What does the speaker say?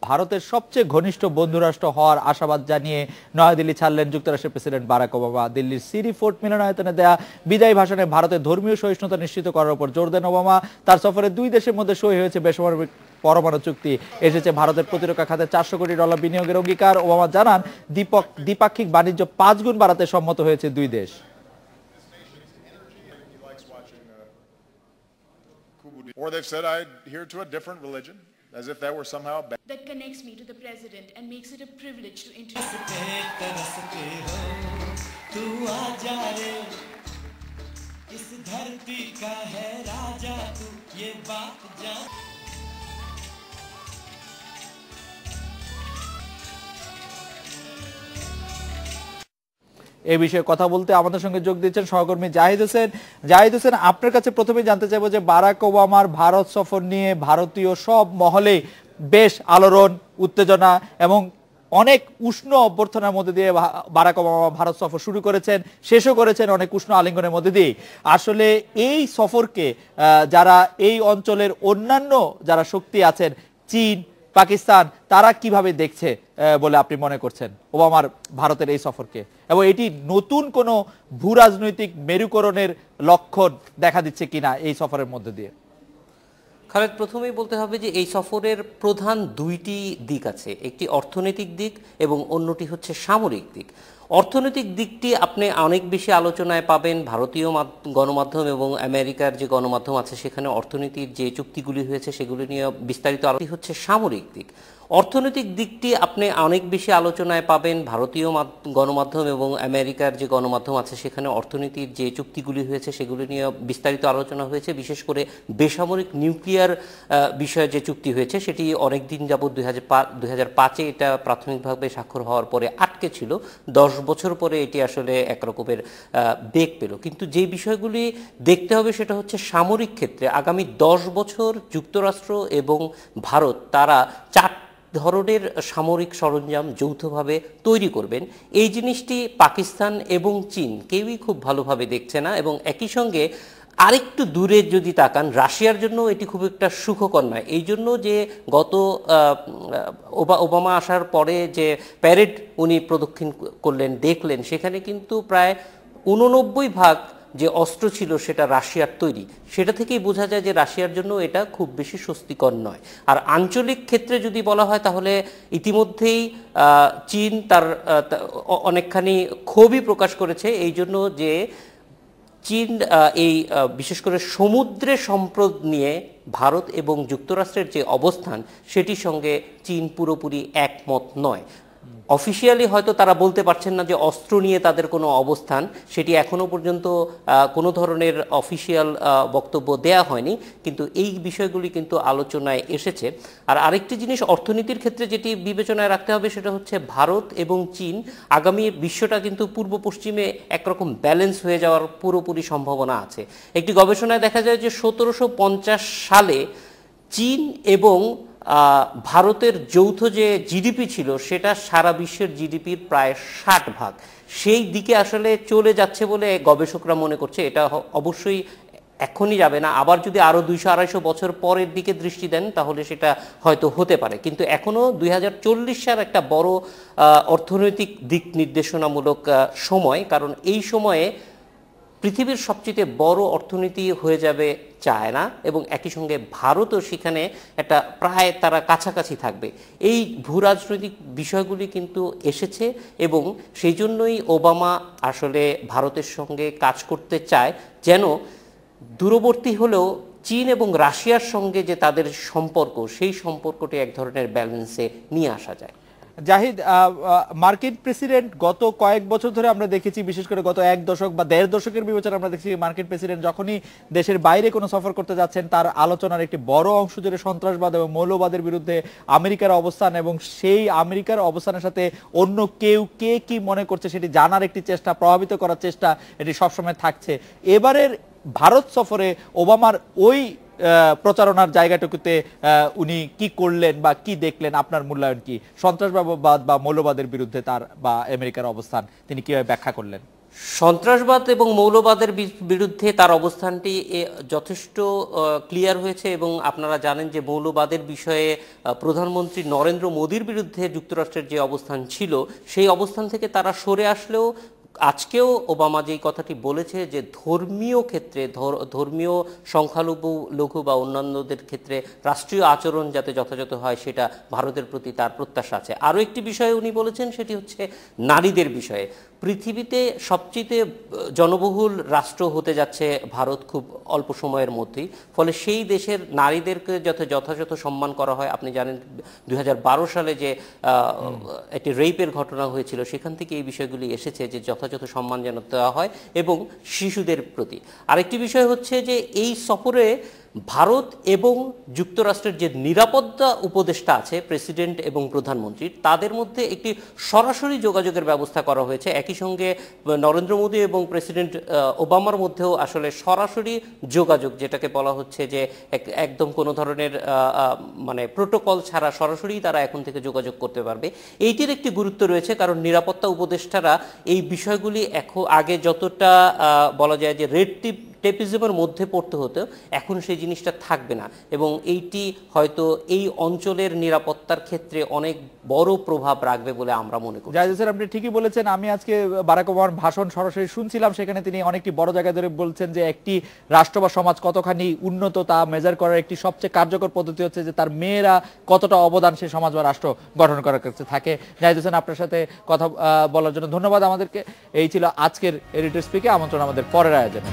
ভারতের সবচেয়ে ঘনিষ্ঠ বন্ধুরাষ্ট্র হওয়ার আশাবাদ জানিয়ে নয়াদিল্লি ছাড়লেন যুক্তরাষ্ট্রের প্রেসিডেন্ট বারাক ওবামা। দিল্লির সিরি ফোর্ট মিলনায়তনে দেয়া বিদায়ী ভাষণে ভারতের ধর্মীয় সহিষ্ণুতা নিশ্চিত করার উপর জোর দেন ওবামা। তার সফরে দুই দেশের মধ্যে সই হয়েছে বেসামরিক পরমাণু চুক্তি, এসেছে ভারতের প্রতিরক্ষা খাতে $400 কোটি বিনিয়োগের অঙ্গীকার। ওবামা জানান দ্বিপাক্ষিক বাণিজ্য 5 গুণ বাড়াতে সম্মত হয়েছে দুই দেশ। Or they've said I adhere to a different religion, as if that were somehow bad. That connects me to the president and makes it a privilege to introduce. এই বিষয়ে কথা বলতে আমাদের সঙ্গে যোগ দিচ্ছেন সহকর্মী জাহিদ হোসেন। জাহিদ হোসেন, আপনার কাছে প্রথমেই জানতে চাইবো যে বারাক ওবামার ভারত সফর নিয়ে ভারতীয় সব মহলে বেশ আলোড়ন, উত্তেজনা এবং অনেক উষ্ণ অভ্যর্থনার মধ্যে দিয়ে বারাক ওবামা ভারত সফর শুরু করেছেন, শেষও করেছেন অনেক উষ্ণ আলিঙ্গনের মধ্যে দিয়ে। আসলে এই সফরকে যারা এই অঞ্চলের অন্যান্য যারা শক্তি আছেন, চীন, পাকিস্তান, তারা কিভাবে দেখছে বলে আপনি মনে করছেন ওবামার ভারতের এই সফরকে, এবং এটি নতুন কোনো ভূ রাজনৈতিক মেরুকরণের লক্ষণ দেখা দিচ্ছে কিনা এই সফরের মধ্যে দিয়ে? খালেদ, প্রথমেই বলতে হবে যে এই সফরের প্রধান দুইটি দিক আছে, একটি অর্থনৈতিক দিক এবং অন্যটি হচ্ছে সামরিক দিক। অর্থনৈতিক দিকটি আপনি অনেক বেশি আলোচনায় পাবেন ভারতীয় গণমাধ্যম এবং আমেরিকার যে গণমাধ্যম আছে সেখানে অর্থনীতির যে চুক্তিগুলি হয়েছে সেগুলি নিয়ে বিস্তারিত আলোচনা হচ্ছে। সামরিক দিক, অর্থনৈতিক দিকটি আপনি অনেক বেশি আলোচনায় পাবেন ভারতীয় গণমাধ্যম এবং আমেরিকার যে গণমাধ্যম আছে সেখানে অর্থনীতির যে চুক্তিগুলি হয়েছে সেগুলি নিয়ে বিস্তারিত আলোচনা হয়েছে। বিশেষ করে বেসামরিক নিউক্লিয়ার বিষয়ে যে চুক্তি হয়েছে সেটি অনেক দিন যাবৎ 2005-এ এটা প্রাথমিকভাবে স্বাক্ষর হওয়ার পরে আটকে ছিল। 10 বছর পরে এটি আসলে একরকমের বেগ পেল। কিন্তু যে বিষয়গুলি দেখতে হবে সেটা হচ্ছে সামরিক ক্ষেত্রে আগামী 10 বছর যুক্তরাষ্ট্র এবং ভারত তারা 4 ধরনের সামরিক সরঞ্জাম যৌথভাবে তৈরি করবেন। এই জিনিসটি পাকিস্তান এবং চীন কেউই খুব ভালোভাবে দেখছে না, এবং একই সঙ্গে আরেকটু দূরে যদি তাকান রাশিয়ার জন্য এটি খুব একটা সুখকর নয়। এই জন্য যে গত ওবামা আসার পরে যে প্যারেড উনি প্রদক্ষিণ করলেন, দেখলেন, সেখানে কিন্তু প্রায় 89% যে অস্ত্র ছিল সেটা রাশিয়ার তৈরি। সেটা থেকেই বোঝা যায় যে রাশিয়ার জন্য এটা খুব বেশি স্বস্তিকর নয়। আর আঞ্চলিক ক্ষেত্রে যদি বলা হয় তাহলে ইতিমধ্যেই চীন তার অনেকখানি ক্ষোভই প্রকাশ করেছে এই জন্য যে চীন এই বিশেষ করে সমুদ্রে সম্পদ নিয়ে ভারত এবং যুক্তরাষ্ট্রের যে অবস্থান সেটির সঙ্গে চীন পুরোপুরি একমত নয়। অফিসিয়ালি হয়তো তারা বলতে পারছেন না যে অস্ত্র নিয়ে তাদের কোনো অবস্থান, সেটি এখনো পর্যন্ত কোনো ধরনের অফিসিয়াল বক্তব্য দেয়া হয়নি, কিন্তু এই বিষয়গুলি কিন্তু আলোচনায় এসেছে। আর আরেকটি জিনিস অর্থনীতির ক্ষেত্রে যেটি বিবেচনায় রাখতে হবে সেটা হচ্ছে ভারত এবং চীন আগামী বিশ্বটা কিন্তু পূর্ব পশ্চিমে একরকম ব্যালেন্স হয়ে যাওয়ার পুরোপুরি সম্ভাবনা আছে। একটি গবেষণায় দেখা যায় যে 1750 সালে চীন এবং ভারতের যৌথ যে জিডিপি ছিল সেটা সারা বিশ্বের জিডিপির প্রায় 60%। সেই দিকে আসলে চলে যাচ্ছে বলে গবেষকরা মনে করছে। এটা অবশ্যই এখনই যাবে না, আবার যদি আরও 200-250 বছর পরের দিকে দৃষ্টি দেন তাহলে সেটা হয়তো হতে পারে। কিন্তু এখনও 2040 সাল একটা বড় অর্থনৈতিক দিক নির্দেশনামূলক সময়, কারণ এই সময়ে পৃথিবীর সবচেয়ে বড় অর্থনীতি হয়ে যাবে চায়না, এবং একই সঙ্গে ভারতও সেখানে একটা প্রায় তারা কাছাকাছি থাকবে। এই ভূ রাজনৈতিক বিষয়গুলি কিন্তু এসেছে, এবং সেই জন্যই ওবামা আসলে ভারতের সঙ্গে কাজ করতে চায় যেন দূরবর্তী হলেও চীন এবং রাশিয়ার সঙ্গে যে তাদের সম্পর্ক সেই সম্পর্কটি এক ধরনের ব্যালেন্সে নিয়ে আসা যায়। জাহিদ, মার্কিন প্রেসিডেন্ট গত কয়েক বছর ধরে আমরা দেখেছি, বিশেষ করে গত 1 দশক বা 1.5 দশকের বিবেচনা আমরা দেখছি মার্কিন প্রেসিডেন্ট যখনই দেশের বাইরে কোনো সফর করতে যাচ্ছেন তার আলোচনার একটি বড় অংশ জুড়ে সন্ত্রাসবাদ এবং মৌলবাদের বিরুদ্ধে আমেরিকার অবস্থান, এবং সেই আমেরিকার অবস্থানের সাথে অন্য কে কি মনে করছে সেটি জানার একটি চেষ্টা, প্রভাবিত করার চেষ্টা এটি সবসময় থাকছে। এবারের ভারত সফরে ওবামার ওই প্রচারণার জায়গাটুকুতে উনি কি করলেন বা কি দেখলেন, আপনার মূল্যায়ন কি? সন্ত্রাসবাদ বা মৌলবাদের বিরুদ্ধে তার বা আমেরিকার অবস্থান তিনি কিভাবে ব্যাখ্যা করলেন? সন্ত্রাসবাদ এবং মৌলবাদের বিরুদ্ধে তার অবস্থানটি যথেষ্ট ক্লিয়ার হয়েছে এবং আপনারা জানেন যে মৌলবাদের বিষয়ে প্রধানমন্ত্রী নরেন্দ্র মোদীর বিরুদ্ধে যুক্তরাষ্ট্রের যে অবস্থান ছিল সেই অবস্থান থেকে তারা সরে আসলেও আজকেও ওবামা যেই কথাটি বলেছে যে ধর্মীয় ক্ষেত্রে ধর্মীয় সংখ্যালঘু বা অন্যান্যদের ক্ষেত্রে রাষ্ট্রীয় আচরণ যাতে যথাযথ হয় সেটা ভারতের প্রতি তার প্রত্যাশা আছে। আরও একটি বিষয় উনি বলেছেন, সেটি হচ্ছে নারীদের বিষয়ে। পৃথিবীতে সবচেয়ে জনবহুল রাষ্ট্র হতে যাচ্ছে ভারত খুব অল্প সময়ের মধ্যেই, ফলে সেই দেশের নারীদেরকে যাতে যথাযথ সম্মান করা হয়। আপনি জানেন 2012 সালে যে একটি রেপের ঘটনা হয়েছিল, সেখান থেকে এই বিষয়গুলি এসেছে যে যথাযথ সম্মান যেন দেওয়া হয় এবং শিশুদের প্রতি। আরেকটি বিষয় হচ্ছে যে এই সফরে ভারত এবং যুক্তরাষ্ট্রের যে নিরাপত্তা উপদেষ্টা আছে প্রেসিডেন্ট এবং প্রধানমন্ত্রীর, তাদের মধ্যে একটি সরাসরি যোগাযোগের ব্যবস্থা করা হয়েছে। একই সঙ্গে নরেন্দ্র মোদী এবং প্রেসিডেন্ট ওবামার মধ্যেও আসলে সরাসরি যোগাযোগ, যেটাকে বলা হচ্ছে যে একদম কোনো ধরনের মানে প্রোটোকল ছাড়া সরাসরি তারা এখন থেকে যোগাযোগ করতে পারবে। এইটির একটি গুরুত্ব রয়েছে, কারণ নিরাপত্তা উপদেষ্টারা এই বিষয়গুলি এখন আগে যতটা বলা যায় যে রেড টেপিজমের মধ্যে পড়তে হতো, এখন সেই জিনিসটা থাকবে না এবং এইটি হয়তো এই অঞ্চলের নিরাপত্তার ক্ষেত্রে অনেক বড় প্রভাব রাখবে বলে আমরা মনে করি। জাহিদ হোসেন, আপনি ঠিকই বলেছেন। আমি আজকে বারাক ওবামার ভাষণ সরাসরি শুনছিলাম, সেখানে তিনি অনেকটি বড় জায়গায় ধরে বলছেন যে একটি রাষ্ট্র বা সমাজ কতখানি উন্নত তা মেজার করার একটি সবচেয়ে কার্যকর পদ্ধতি হচ্ছে যে তার মেয়েরা কতটা অবদান সেই সমাজ বা রাষ্ট্র গঠন করার ক্ষেত্রে থাকে। জাহিদ হোসেন, আপনার সাথে কথা বলার জন্য ধন্যবাদ আমাদেরকে। এই ছিল আজকের এডিটর স্পিকে। আমন্ত্রণ আমাদের পরের আয়োজনে।